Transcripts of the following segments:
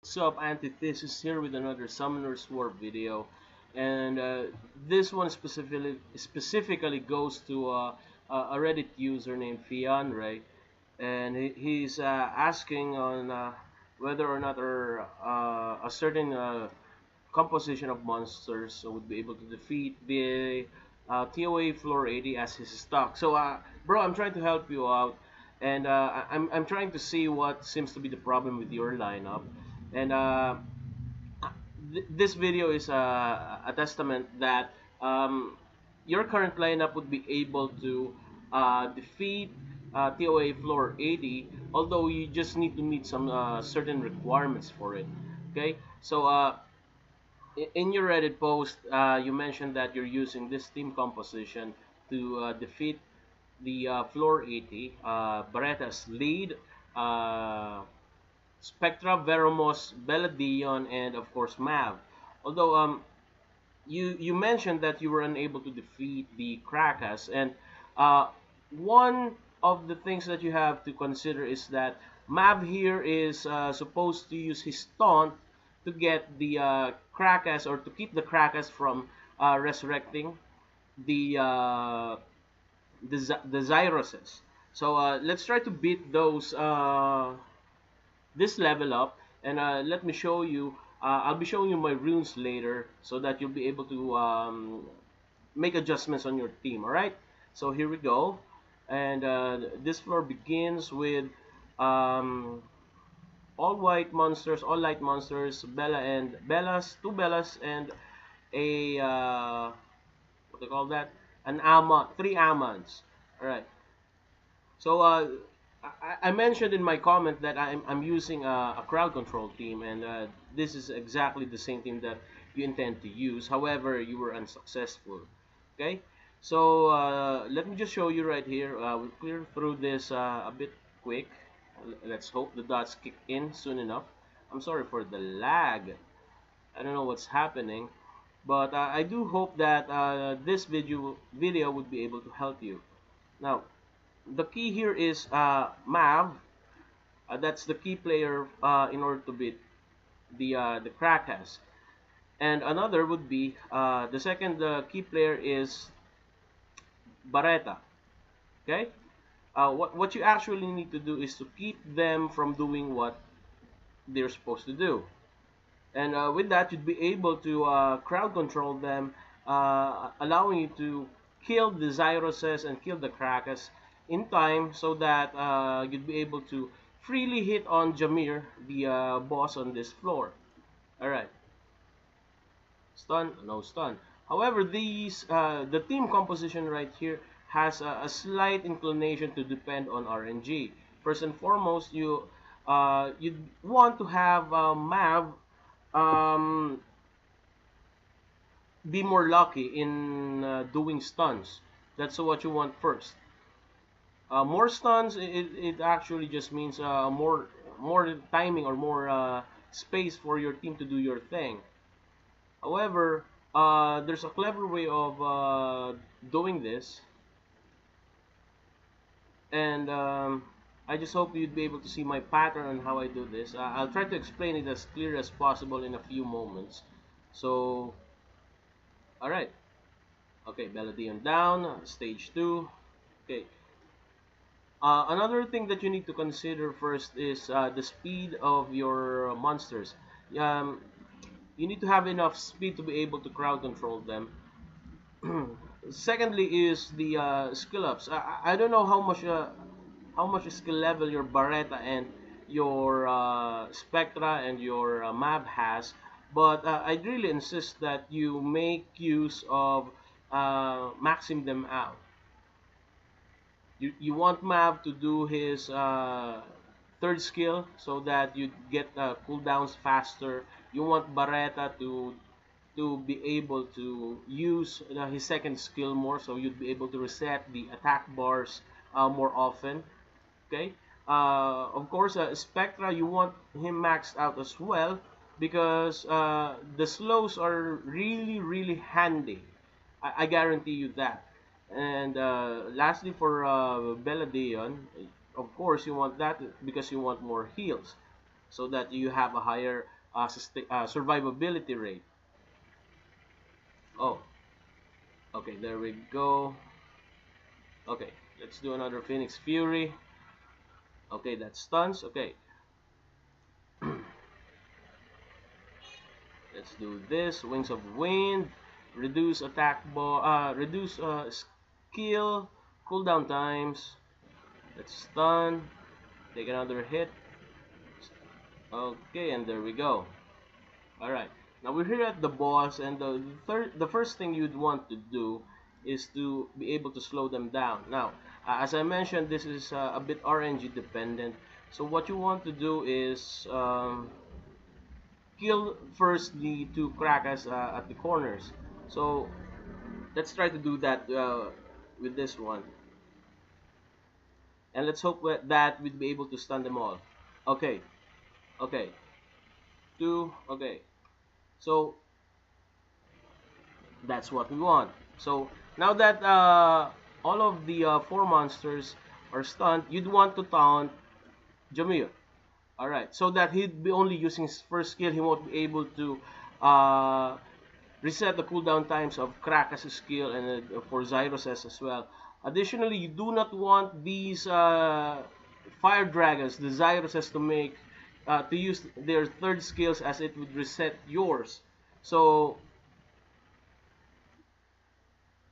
What's up, Anti-Thesis here with another Summoner's War video, and this one specifically goes to a Reddit user named Fianre, and he's asking on whether or not a certain composition of monsters would be able to defeat the ToA floor 80 as his stock. So, bro, I'm trying to help you out, and I'm trying to see what seems to be the problem with your lineup, and this video is a testament that um, your current lineup would be able to defeat ToA floor 80, although you just need to meet some certain requirements for it. Okay, so in your Reddit post, you mentioned that you're using this team composition to defeat the floor 80, Beretta's lead, uh, Spectra, Veromos, Beladion, and of course Mav. Although you mentioned that you were unable to defeat the Krakas, and uh, one of the things that you have to consider is that Mav here is supposed to use his taunt to get the Krakas, or to keep the Krakas from resurrecting the the Zyroses. So let's try to beat those this level up, and let me show you. I'll be showing you my runes later so that you'll be able to make adjustments on your team. All right. So here we go, and this floor begins with um, all white monsters, all light monsters, Bella and Bellas, two Bellas, and a what do you call that? An Amon, three Amons. All right. So I mentioned in my comment that I'm using a crowd control team, and this is exactly the same team that you intend to use. However, you were unsuccessful. Okay, so let me just show you right here. We'll clear through this a bit quick. Let's hope the dots kick in soon enough. I'm sorry for the lag. I don't know what's happening, but I do hope that this video would be able to help you. Now, the key here is Mav. That's the key player in order to beat the Krakas. And another would be the second key player is Barretta. Okay. What you actually need to do is to keep them from doing what they're supposed to do. And with that, you'd be able to crowd control them, allowing you to kill the Zyroses and kill the Krakas in time, so that you'd be able to freely hit on Jameer, the boss on this floor. Alright, stun, no stun. However, the team composition right here has a slight inclination to depend on RNG. First and foremost, you'd want to have Mav um, be more lucky in doing stuns. That's what you want first. More stuns, it actually just means more timing, or more space for your team to do your thing. However, there's a clever way of doing this, and I just hope you'd be able to see my pattern on how I do this. I'll try to explain it as clear as possible in a few moments. So, alright. Okay, Beladion down, stage 2. Okay. Another thing that you need to consider first is the speed of your monsters. Um, you need to have enough speed to be able to crowd control them. Secondly is the skill ups. I don't know how much skill level your Barretta and your Spectra and your Mab has, but I'd really insist that you make use of maxing them out. You want Mav to do his third skill so that you get cooldowns faster. You want Barretta to be able to use his second skill more, so you'd be able to reset the attack bars more often. Okay. Of course, Spectra, you want him maxed out as well, because the slows are really handy. I guarantee you that. And lastly, for Beladion, of course, you want that because you want more heals, so that you have a higher survivability rate. Oh, okay, there we go. Okay, let's do another Phoenix Fury. Okay, that stuns. Okay, let's do this. Wings of Wind. Reduce attack ball. Reduce skill. Cooldown times. Let's stun. Take another hit. Okay, and there we go. All right. Now we're here at the boss, and the first thing you'd want to do is to be able to slow them down. Now, as I mentioned, this is a bit RNG dependent. So what you want to do is kill first the two Krakas at the corners. So let's try to do that with this one, and let's hope that we'd be able to stun them all. Okay, okay, two. Okay, so that's what we want. So now that all of the four monsters are stunned, you'd want to taunt Jameer. Alright, so that he'd be only using his first skill, he won't be able to uh, reset the cooldown times of Krakas' skill and for Zyrus' as well. Additionally, you do not want these fire dragons, the Zyrus' to use their third skills as it would reset yours. So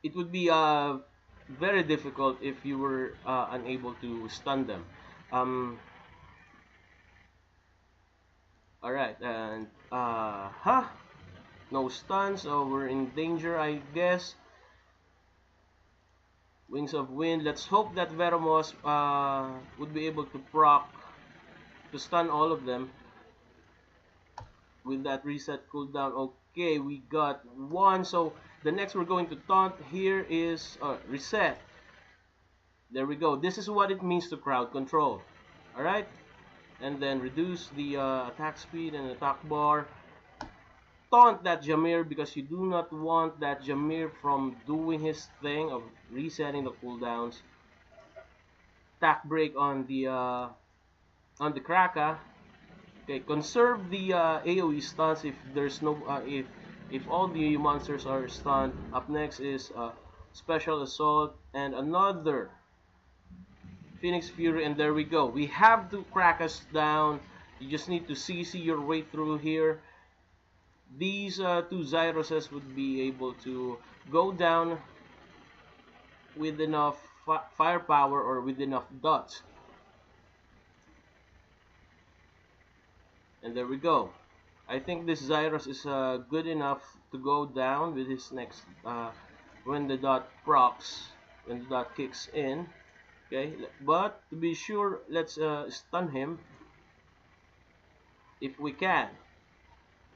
it would be very difficult if you were unable to stun them. Alright, and no stun, so we're in danger, I guess. Wings of Wind. Let's hope that Veromos would be able to proc to stun all of them with that reset cooldown. Okay, we got one. So the next we're going to taunt here is reset. There we go. This is what it means to crowd control. Alright, and then reduce the attack speed and attack bar. Taunt that Jameer because you do not want that Jameer from doing his thing of resetting the cooldowns. Attack break on the Kraka. Okay, conserve the AOE stuns if there's no if all the monsters are stunned. Up next is special assault and another Phoenix Fury, and there we go. We have to crack us down. You just need to CC your way through here. These two Zyroses would be able to go down with enough firepower or with enough dots. And there we go. I think this Zyrus is good enough to go down with his next when the dot procs, when the dot kicks in. Okay, but to be sure, let's stun him if we can.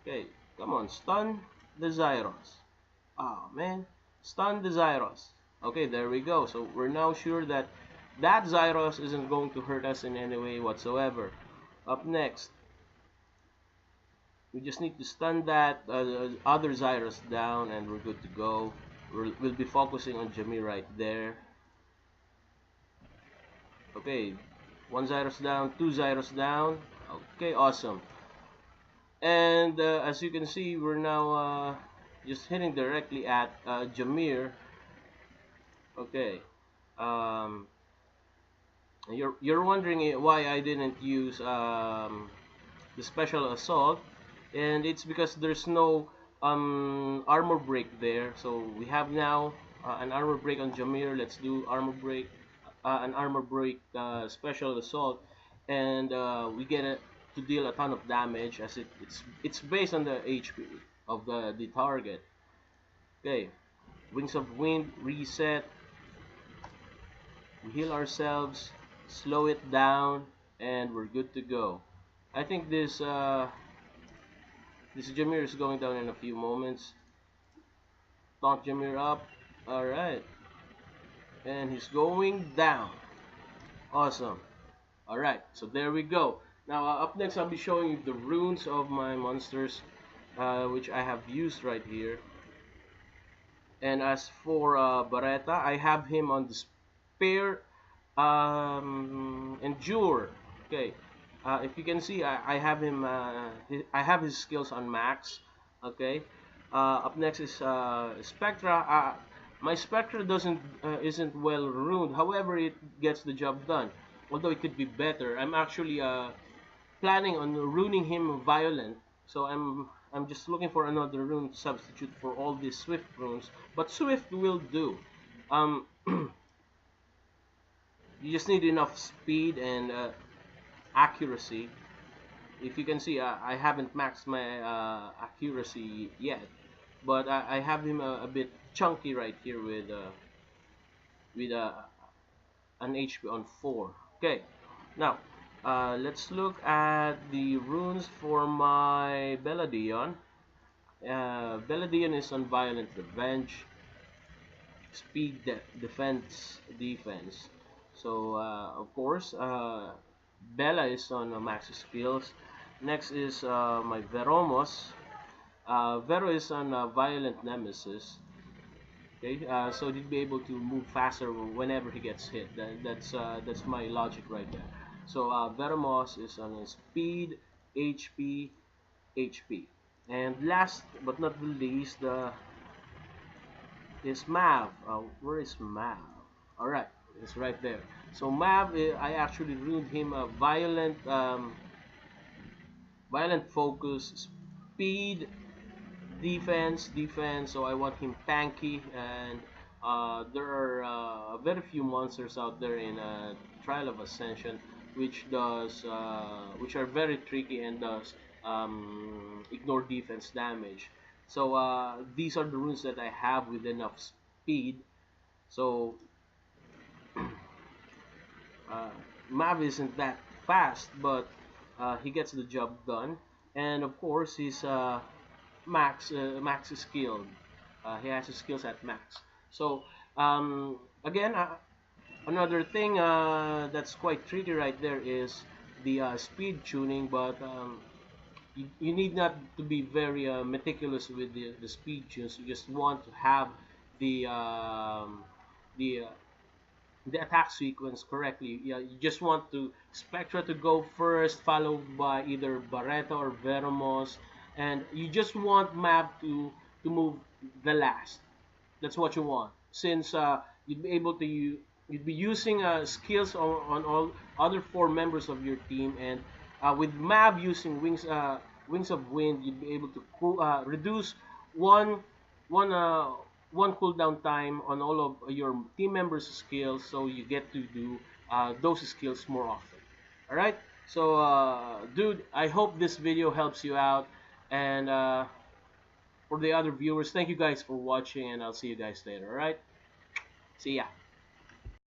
Okay, come on, stun the Zyrus. Oh man, stun the Zyrus. Okay, there we go. So we're now sure that that Zyrus isn't going to hurt us in any way whatsoever. Up next, we just need to stun that other Zyrus down and we're good to go. We'll be focusing on Jameer right there. Okay, one Zyrus down, two Zyrus down. Okay, awesome. And as you can see, we're now just hitting directly at Jameer. Okay. You're wondering why I didn't use the special assault, and it's because there's no armor break there. So we have now an armor break on Jameer. Let's do armor break, an armor break special assault, and we get to deal a ton of damage as it's based on the HP of the target. Okay, Wings of Wind reset. We heal ourselves, slow it down, and we're good to go. I think this Jameer is going down in a few moments. Taunt Jameer up. Alright. And he's going down. Awesome. Alright, so there we go. Now up next I'll be showing you the runes of my monsters, which I have used right here. And as for Baretta, I have him on the spare endure. Okay, If you can see, I have him. I have his skills on max. Okay. Up next is Spectra. My Spectra doesn't isn't well runed. However, it gets the job done. Although it could be better. I'm actually planning on ruining him violent. So I'm just looking for another rune to substitute for all these Swift runes. But Swift will do. Um, you just need enough speed and accuracy. If you can see, I haven't maxed my accuracy yet, but I have him a bit chunky right here with an HP on 4. Okay, now let's look at the runes for my Beladion. Beladion is on Violent Revenge, Speed, Defense. So of course, Bella is on max skills. Next is my Veromos. Vero is on Violent Nemesis. Okay, so he'd be able to move faster whenever he gets hit. That's my logic right there. So Veromos is on Speed, HP, HP. And last but not the least, is Mav. Where is Mav? Alright, it's right there. So Mav, I actually ruined him a violent focus, speed, defense. So I want him tanky, and there are very few monsters out there in Trial of Ascension, which are very tricky and does ignore defense damage. So these are the runes that I have with enough speed. So uh, Mav isn't that fast, but he gets the job done. And of course, he's max is skilled. He has his skills at max. So again, another thing that's quite tricky right there is the speed tuning, but you need not to be very meticulous with the speed tunes. You just want to have the um, the uh, the attack sequence correctly. Yeah, you just want to Spectra to go first, followed by either Barretta or Veromos, and you just want Map to move the last. That's what you want, since you'd be able to you'd be using skills on all other four members of your team, and with Mab using wings of wind, you'd be able to reduce one one uh, one cooldown time on all of your team members' skills, so you get to do those skills more often. All right. So, dude, I hope this video helps you out, and for the other viewers, thank you guys for watching, and I'll see you guys later. All right. See ya.